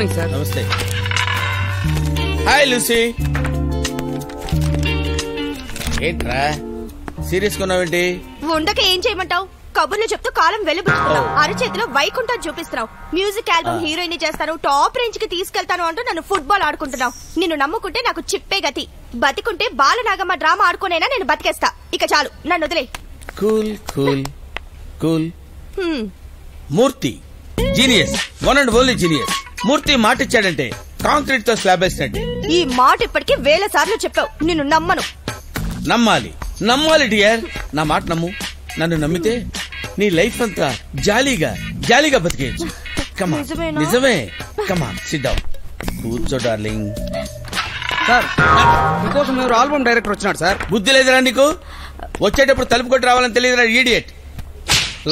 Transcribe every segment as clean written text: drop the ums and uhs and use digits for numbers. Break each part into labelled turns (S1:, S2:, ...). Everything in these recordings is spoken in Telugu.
S1: Morning sir.
S2: నమస్తే. Hi Lucy. ఏంట్రా సీరియస్ కొన్నావేంటి?
S3: ఉండక ఏం చేయమంటావు? కబుర్లు చెప్తూ కాలం వెలుగుతున్నావు. అరచేతిలో వైకుంఠం చూపిస్తున్నావు. మ్యూజిక్ ఆల్బమ్ హీరోయిన్ చేస్తాను, టాప్ రేంజ్ కి తీసుకెళ్తాను అంటూ నన్ను ఫుట్బాల్ ఆడుకుంటున్నావు. నిన్ను నమ్ముకుంటే నాకు చిప్పే గతి. బతికుంటే బాలనాగమ్మ డ్రామా ఆడుకునేనా నేను బతికేస్తా. ఇక చాలు, నన్ను వదిలే.
S2: Cool cool cool. Murthy genius, one and only genius. Murthy మాట ఇచ్చాడంటే కాంక్రీట్ తో స్లాబ్ వేసినట్టే.
S3: ఈ మాట ఇప్పటికీ 1000 సార్లు చెప్పావు. నిన్ను నమ్మను.
S2: నమ్మాలి నమ్మాలి డియర్. నా మాట నమ్ము. నన్ను నమ్మితే నీ లైఫ్ అంతా జాలీగా జాలీగా బతికేయచ్చు. కమా, నిజమే. కమా, సిట్ డౌన్. కూర్చో డార్లింగ్.
S1: సార్, మీకోసం ఎవరు ఆల్బమ్ డైరెక్టర్ వచ్చినాడు సార్.
S2: బుద్ధి లేదురా నీకు? వచ్చేటప్పుడు తలుపు కొట్టి రావాలని తెలియదురా ఈడియట్.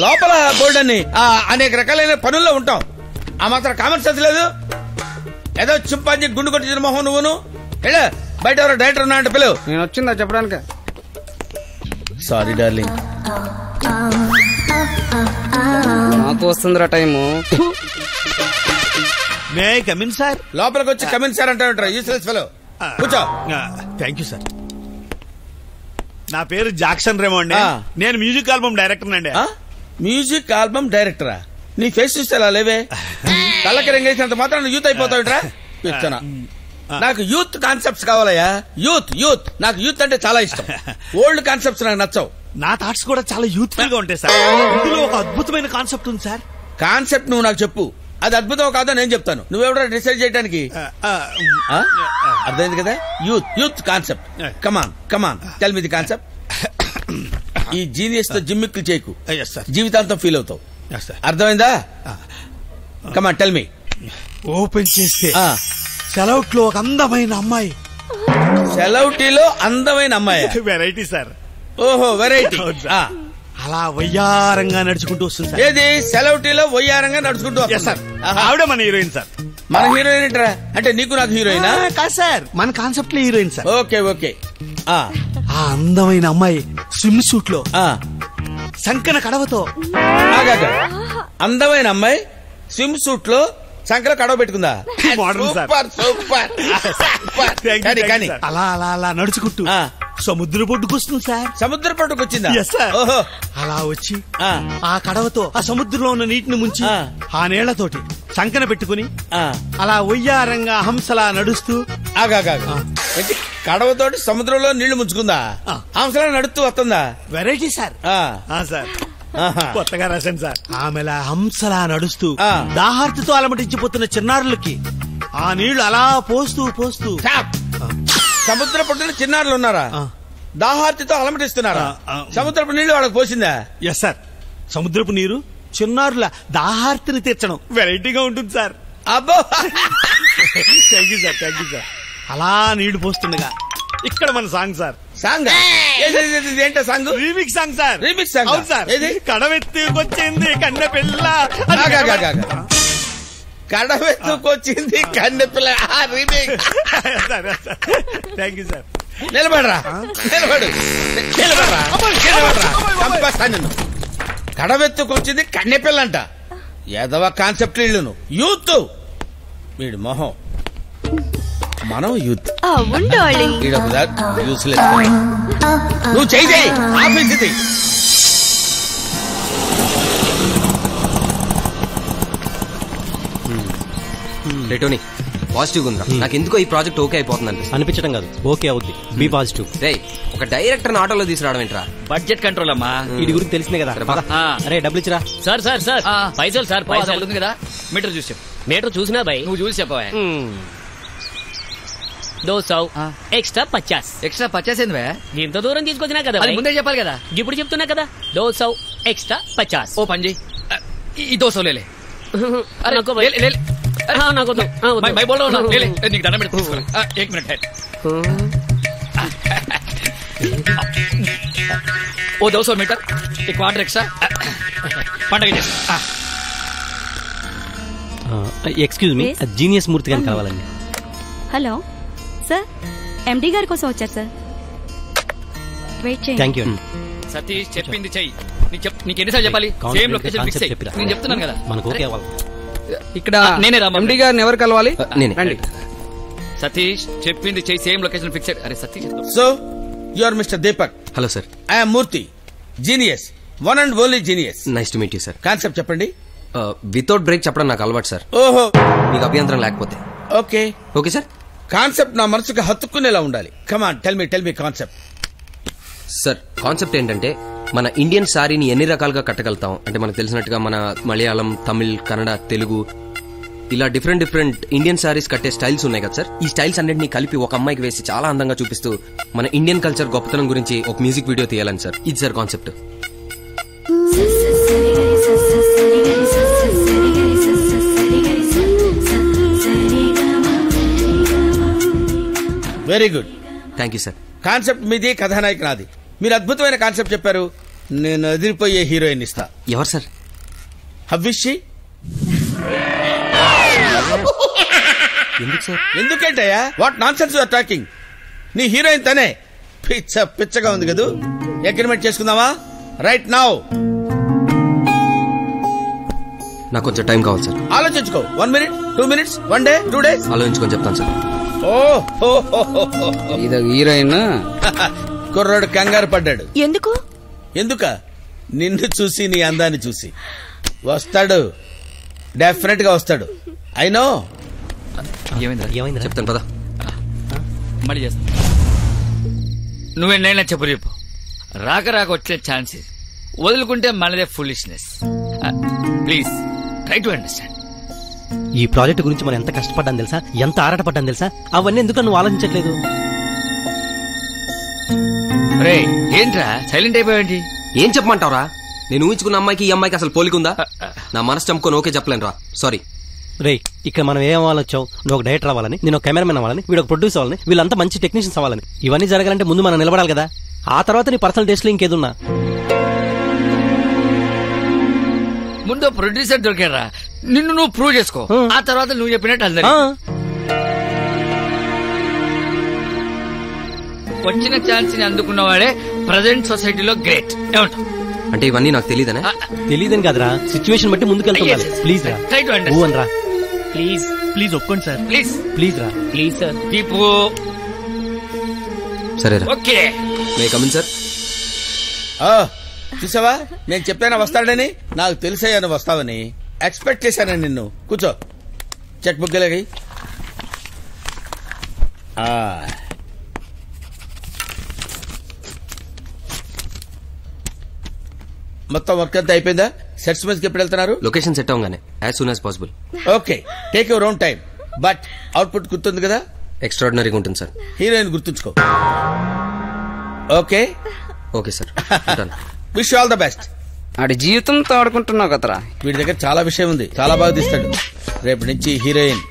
S2: లోపల బోర్డు అని అనేక రకాలైన పనుల్లో ఉంటాం. ఆ మాత్రం కామన్ సెన్స్ లేదు. ఏదో చింపాంజీ గుండు కొట్టి మొహం నువ్వును. బయట ఎవరో డైరెక్టర్ ఉన్నా అంటే పిలువు.
S1: నేను వచ్చిందా చెప్పడానికి.
S2: Sorry darling.
S1: నాకు వస్తుందిరా time.
S4: May I come in sir?
S2: లోపలికి వచ్చి కమిన్ సార్ అంటారు. Useless fellow. కూర్చో.
S4: Thank you sir. నా పేరు జాక్సన్ రేమో అండి. నేను మ్యూజిక్ ఆల్బమ్ డైరెక్టర్ అండి.
S2: మ్యూజిక్ ఆల్బమ్ డైరెక్టరా? నీ ఫేస్ చూస్తే అలా లేవే. కళ్ళకి రంగేసినంత మాత్రం యూత్ అయిపోతావుట్రా. చెప్తానా, నాకు యూత్ కాన్సెప్ట్స్ కావాలయ్యా. యూత్ యూత్ నాకు యూత్ అంటే చాలా ఇష్టం. ఓల్డ్ కాన్సెప్ట్స్ నాకు నచ్చవు.
S4: నా థాట్స్ కూడా చాలా యూత్ఫుల్ గా ఉంటాయి సార్. ఇందులో ఒక అద్భుతమైన కాన్సెప్ట్ ఉంది సార్.
S2: కాన్సెప్ట్ నువ్వు నాకు చెప్పు. అది అద్భుతం కాదో నేను చెప్తాను. నువ్వెవడో డిసైడ్ చేయడానికి. అర్థమైంది కదా? Youth youth concept. Come on come on, tell me the concept. ఈ జీనియస్ తో జిమ్మిక్కులు చేయకు, జీవితాంతం ఫీల్ అవుతావు. అర్థమైందా? Come on tell me.
S4: ఓపెన్ చేస్తే సెలౌట్ లో ఒక అందమైన అమ్మాయి.
S2: సెలౌటీలో అందమైన అమ్మాయి?
S4: Variety sir.
S2: ఓహో, వెరైటీ.
S4: అలా వయ్యారంగా నడుచుకుంటూ వస్తుంది సార్.
S2: ఏది సెలౌటీలో వయ్యారంగా నడుచుకుంటూ వస్తుంది సార్?
S4: ఆవిడ మన హీరోయిన్ సార్.
S2: మన హీరోయిన్ ఏంట్రా? అంటే నీకు నాకు హీరోయినా?
S4: కాదు సార్, మన కాన్సెప్ట్ లో హీరోయిన్ సార్.
S2: Okay okay.
S4: ఆ అందమైన అమ్మాయి స్విమ్ సూట్ లో సంకన కడవతో.
S2: అందమైన అమ్మాయి స్విమ్ సూట్ లో సంకల కడవ పెట్టుకుందా? Super super.
S4: అలా అలా అలా నడుచుకుంటూ సముద్ర పొడ్డుకు వస్తుంది సార్.
S2: సముద్ర పొడ్డుకు వచ్చిందా?
S4: ఓహో. అలా వచ్చి ఆ కడవతో ఆ సముద్రంలో ఉన్న నీటిని ముంచి ఆ నీళ్లతోటి సంకన పెట్టుకుని అలా ఒయ్యారంగా హంసలా నడుస్తూ.
S2: కడవతోటి సముద్రంలో నీళ్లు ముంచుకుందా? హంసలా నడుస్తూ వస్తుందా?
S4: Variety sir. సార్ కొత్తగా రాశాను సార్. ఆమెలా హంసలా నడుస్తూ దాహార్తితో అలమటించిపోతున్న చిన్నారులకి ఆ నీళ్లు అలా పోస్తూ పోస్తూ.
S2: సముద్ర పొట్టున చిన్నారులు ఉన్నారా? దాహార్తితో అలమటిస్తున్నారా? సముద్రపు నీళ్లు వాళ్ళకి పోసిందా?
S4: Yes sir. సముద్రపు నీరు చిన్నారుల దాహార్తిని తీర్చడం వెరైటీగా ఉంటుంది సార్.
S2: అబ్బో,
S4: thank you sir, thank you sir. అలా నీళ్లు పోస్తుండగా ఇక్కడ మన సాంగ్ సార్.
S2: సాంగ్ ఏంటో song?
S4: Remix song sir.
S2: Remix song?
S4: అవును సార్. కడవెత్తుకొచ్చింది కన్నె పిల్ల.
S2: కడవెత్తుకొచ్చింది కన్నె పిల్ల.
S4: Thank you sir.
S2: నిలబడరా, నిలబడు, నిలబడరా, నిలబడరా. కడవెత్తుకొచ్చింది కన్నె పిల్లంట. ఎదవ కాన్సెప్ట్ ఇల్లును యూత్. వీడు మొహం. మనం యూత్. యూస్లెస్. నువ్వు చేయి ఆఫీస్ ఇది.
S5: రేటోని పాజిటివ్ ఉందా? నాకు ఎందుకో ఈ ప్రాజెక్ట్ ఓకే అయిపోతుంది
S6: అనిపించడం కాదు, ఓకే అవుద్ది. Be positive.
S5: రే, ఒక డైరెక్టర్ ఆటోలో తీసుకురావడం ఏంట్రా?
S6: బడ్జెట్ కంట్రోల్ అమ్మా. వీడి గురించి తెలిసిందే కదా. అరే డబ్బులు ఇచ్చిరా.
S7: సార్ సార్ సార్ పైసలు సార్, పైసలు ఉంది కదా. మీటర్ చూసి మీటర్ చూసినా భయ్, నువ్వు చూసి చెప్పవా. 200 ఎక్స్ట్రా 50.
S8: ఎక్స్ట్రా 50 ఏంది?
S7: ఇంత దూరం తీసుకొచ్చినా కదా,
S8: ముందే చెప్పాలి కదా.
S7: ఇప్పుడు చెప్తున్నా కదా. 200 ఎక్స్ట్రా 50.
S8: ఓ పంజీ, ఈ 200 లేలే. मैं बोल रहा हूँ ना, ले ले, నీకు దండం పెట్టి తీసుకో. 1 मिनट है. ओ 200 मीटर एक क्वार्टर एक्स्ट्रा పండగ చేసి.
S6: ఎక్స్క్యూజ్ మీ, జీనియస్ మూర్తి గారిని కావాలండి.
S9: హలో సార్, ఎండి గారి కోసం వచ్చారు సార్. వెయిట్ చేయండి.
S6: Thank you.
S8: సతీష్ చెప్పింది చెయ్యి. నీకు ఎన్నిసార్లు చెప్పాలి? సేమ్ లొకేషన్ ఫిక్స్ అయ్యి నేను చెప్తున్నాను కదా.
S6: మనకు ఓకే అవ్వాలి.
S1: ఇక్కడ
S7: నేనే రా
S1: ఎండి గారిని ఎవరు కలవాలి?
S5: నేనే.
S1: రండి.
S7: సతీష్ చెప్పింది చేయి, సేమ్ లొకేషన్ ఫిక్స్డ్. అరే Satish
S2: so you are mister Deepak.
S5: Hello sir.
S2: I'm Murthy, genius, one and only genius.
S5: Nice to meet you sir.
S2: Concept చెప్పండి.
S5: వితౌట్ బ్రేక్ చెప్పడం నాకు అలవాటు సార్.
S2: ఓహో,
S5: మీకు అభ్యంతరం లేకపోతే.
S2: Okay
S5: okay sir.
S2: కాన్సెప్ట్ నా మనసుకు హత్తుకునేలా ఉండాలి. Come on tell me concept.
S5: Sir concept ఏంటంటే మన ఇండియన్ సారీని ఎన్ని రకాలుగా కట్టగలుగుతాం అంటే మనకు తెలిసినట్టుగా మన మలయాళం, తమిళ్, కన్నడ, తెలుగు ఇలా డిఫరెంట్ ఇండియన్ సారీస్ కట్టే స్టైల్స్ ఉన్నాయి కదా సార్. ఈ స్టైల్స్ అన్నింటినీ కలిపి ఒక అమ్మాయికి వేసి చాలా అందంగా చూపిస్తూ మన ఇండియన్ కల్చర్ గొప్పతనం గురించి ఒక మ్యూజిక్ వీడియో తీయాలని సార్. ఇది sir concept.
S2: Very good,
S5: thank you sir.
S2: Concept మీది, కథానాయక నాది. మీరు అద్భుతమైన కాన్సెప్ట్ చెప్పారు. నేను ఎదిరిపోయే హీరోయిన్ ఇస్తా.
S5: ఎవరు సార్?
S2: హవ్విషి.
S5: ఎందుకు సార్?
S2: ఎందుకంటయ్యా? What nonsense you're talking. నీ హీరోయిన్ తనే. పిచ్చగా ఉంది కదూ. అగ్రిమెంట్ చేసుకుందామా? Right now.
S5: నాకు కొంచెం టైం కావాలి సార్.
S2: ఆలోచించుకో. 1 minute, 2 minutes, 1 day, 2 days.
S5: ఆలోచించుకొని చెప్తాను సార్.
S1: ఇది హీరోయిన్.
S2: కుర్రాడు కంగారు పడ్డాడు.
S3: ఎందుక?
S2: నిన్ను చూసి, నీ అందాన్ని చూసి. వస్తాడు, డెఫినెట్ గా వస్తాడు. I know.
S7: ఏమైంది
S5: చెప్తాను పదా.
S7: మళ్ళీ చేస్తా. నువ్వేనైనా చెప్పు. రాక వచ్చే ఛాన్స్ వదులుకుంటే మనదే foolishness. Please try to understand.
S6: ఈ ప్రాజెక్ట్ గురించి మనం ఎంత కష్టపడ్డాం తెలుసా, ఎంత ఆరాటపడ్డాం తెలుసా. అవన్నీ ఎందుకు నువ్వు ఆలోచించట్లేదు?
S7: రే ఏంట్రా సైలెంట్ అయిపోయావేంటి?
S5: ఏం చెప్పమంటావురా? నేను ఊహించుకున్న అమ్మాయికి ఈ అమ్మాయికి అసలు పోలికుందా? నా మనసు చంపుకొని ఓకే చెప్పలేను రా. సారీ
S6: రే. ఇక్కడ మనం ఏం అవ్వాలొచ్చావు? నువ్వు ఒక డైరెక్టర్ అవ్వాలని, నేను ఒక కెమెరామెన్ అవ్వాలని, వీడు ఒక ప్రొడ్యూసర్ అవ్వాలని, వీళ్ళంతా మంచి టెక్నీషియన్స్ అవ్వాలని. ఇవన్నీ జరగాలంటే ముందు మనం నిలబడాలి కదా. ఆ తర్వాత నీ పర్సనల్ టేస్ట్ లో ఇంకేదున్నా.
S7: ముందు ప్రొడ్యూసర్ దొరికారా, నిన్ను నువ్వు ప్రూవ్ చేసుకో. ఆ తర్వాత నువ్వు చెప్పినట్టు అందరి వచ్చిన ఛాన్స్ ని అందుకున్న వాడే ప్రజెంట్ సొసైటీలో గ్రేట్. ఏమంటావు?
S5: అంటే ఇవన్నీ నాకు తెలియదనే?
S6: తెలియదని కాదురా, సిచ్యువేషన్ బట్టి ముందుకెళ్తున్నా. ప్లీజ్ రా.
S7: Try to understand.
S6: రా
S4: ప్లీజ్ ఒప్పుకోండి సార్.
S6: ప్లీజ్ రా.
S7: Please sir. దీపు
S5: సరే
S7: ఓకే.
S5: May come in sir.
S2: చూసావా, నేను చెప్పానా వస్తాడని. నాకు తెలిసయ్యా నువ్వు వస్తావని. ఎక్స్పెక్ట్ చేశాను నిన్ను. కూర్చో. చెక్ బుక్ గలగి. మొత్తం వర్క్ అంతా అయిపోయిందా? సెట్స్ మీదకి ఎప్పుడు వెళ్తున్నారు?
S5: లొకేషన్ సెట్ అవగానే as soon as possible.
S2: Okay, take your own time. But output గుర్తుంది కదా?
S5: ఎక్స్ట్రాడినరీగా ఉంటుంది సార్.
S2: హీరోయిన్ గుర్తుంచుకో. Okay
S5: okay sir.
S2: Wish all the best.
S1: ఆడి జీవితంతో ఆడుకుంటున్నావు కదరా.
S2: వీడి దగ్గర చాలా విషయం ఉంది, చాలా బాగా తీస్తాడు. రేపు నుంచి హీరోయిన్.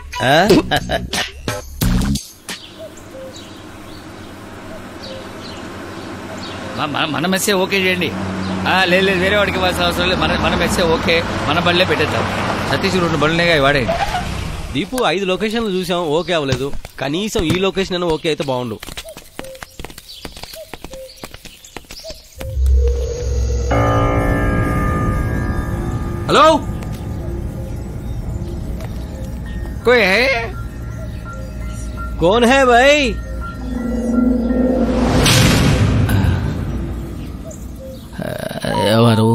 S7: మన మెస్సే ఓకే చేయండి. లేదు వేరే వాడికి ఇవ్వాల్సిన అవసరం లేదు. మన మెస్సే ఓకే, మన బళ్ళే పెట్టేద్దాం. సతీష్ 2 బళ్ళునేగా వాడేయండి.
S6: దీపు 5 లొకేషన్లు చూసాం, ఓకే అవ్వలేదు. కనీసం ఈ లొకేషన్ అయినా ఓకే అయితే బాగుండు.
S5: హలో,
S7: కోయ్ హై?
S6: कौन है भाई?
S7: ఎవరు?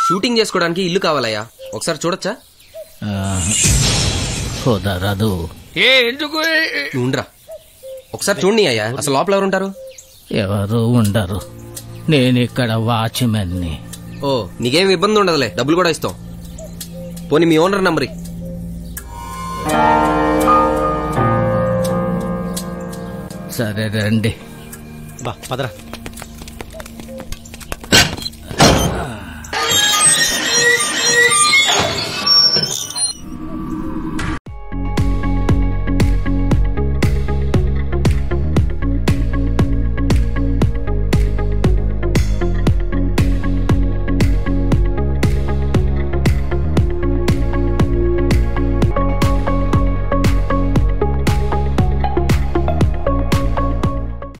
S5: షూటింగ్ చేసుకోవడానికి ఇల్లు కావాలయ్యా, ఒకసారి చూడొచ్చా?
S7: కుదరదు. ఎందుకు?
S5: ఉండరా, ఒకసారి చూడండి అయ్యా. అసలు లోపల ఎవరు ఉంటారు?
S7: ఎవరు ఉండరు. నేను ఇక్కడ వాచ్మెన్ ని.
S5: ఓ, నీకేం ఇబ్బంది ఉండదులే, డబ్బులు కూడా ఇస్తాం. పోనీ మీ ఓనర్ నంబర్.
S7: సరే రండి.
S6: పదరా.